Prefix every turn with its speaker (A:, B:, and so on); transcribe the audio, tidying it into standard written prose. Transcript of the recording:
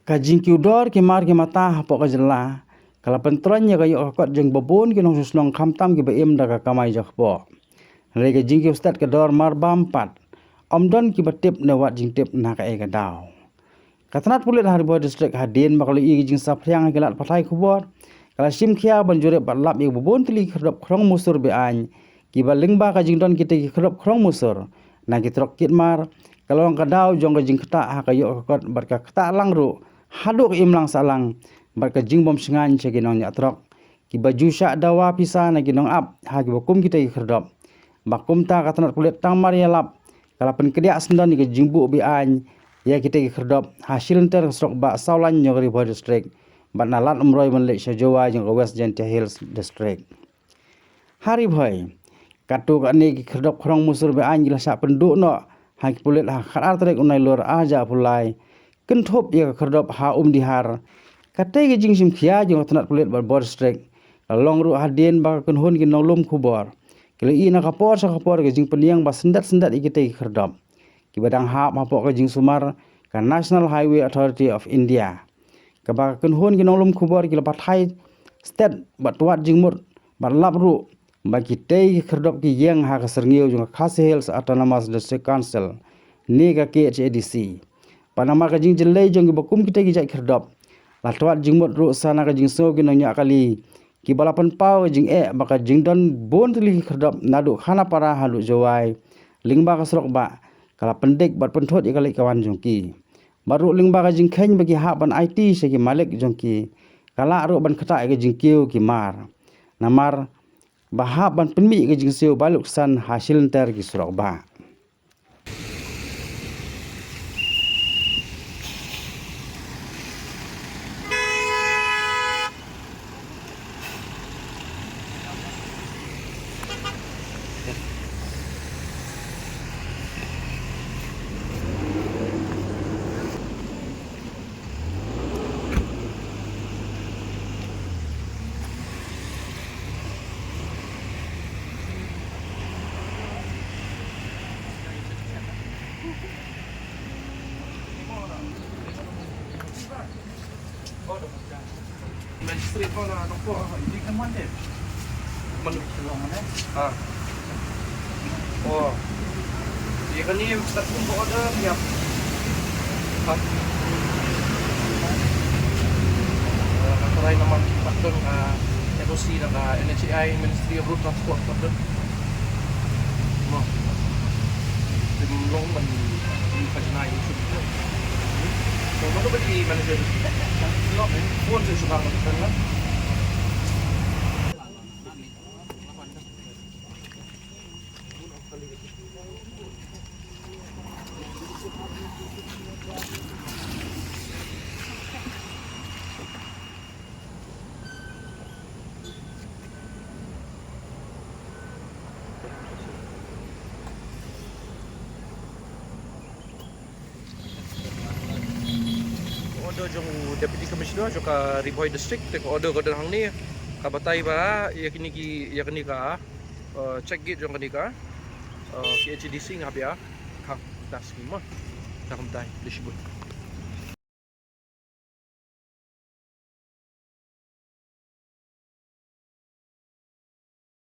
A: Kajing kiudor ki mar ki mata hapok ka jela. Kala pentronnya kayo akot jeng babon ki nong susnong kamtam ki baim da ka kamai jakpo. Rai kajing ki ustad ka dor mar bampat. Omdon ki batip na wat jing tip na ka ega daw. Katanat pulit Hariboi distrik hadin bakal i jing sapriang ki lat patai kubor. Kala sim kia banjure bat lap i babon tili kerop krong musur be any. Ki balingba kajing don kita ki kerop krong musur. Na ki trok kit mar. Kalau ang kadaw jong kajing keta ha kayo akot bat ka keta langru. Haduk imlang salang barka jingbom sengan che ginong nya trok ki baju syak dawa pisa na ginong ap ha ki bakum kita ki kherdop bakum ta katanat kulit tang maria lap kala pen kediak sendan ki jingbu bi an ya kita ki kherdop hasil enter strok ba saulan nyogri Hariboi district bat nalat umroi menlek Jawa jong West Gentia Hills district Hariboi katu ka ni ki kherdop krong musur bi an gila sak penduk no ha ki pulit ha khatar trek unai lur aja pulai kentop ya kerdop ha dihar katai ke jing sim khia jong tanat pulit Hariboi district long ru hadin ba kenhun ki nolum kubor kile i na kapor sa kapor ke jing peniang ba sendat ikite kerdop ki badang ha mapok ke jing sumar ka National Highway Authority of India ka ba kenhun ki nolum kubor ki lepat hai state ba tuat jing mur ba lap ru ba kitei kerdop ki yang ha ka serngeu jong Khasi Hills Autonomous District Council ni ka KHADC Panama ka jing jelai jong bakum kita ki jai kerdop. Latwat jing mot ru sana ka jing so ki nonyak kali. Ki balapan pau jing baka jing don bon tili kerdop nadu khana para halu jawai. Lingba ka serok ba kala pendek bat pentot ikali kawan jong ki. Baru lingba ka jing khen bagi hak ban IT se ki malik jong ki. Kala ru ban kata ka jing kiu ki mar. Namar bahap ban penmi ka jing siu baluk san hasil enter ki serok ba.
B: Street ko na ako po, hindi ka man din. Manulong mo na eh. Oh. Iya kan ni start pun buat ada siap. Try naman patun NOC na NHAI Ministry of Road Transport patun. Mo. Timulong man di pagnaay usod ko. So ano ba di manager? Phone sa subang patun lang. Order jong Deputy Commissioner jong ka Hariboi District tek order ko hang ni kabatay ba yakni ka check gate jong kanika KHDC nga biya ka das mo ta kamtay disibut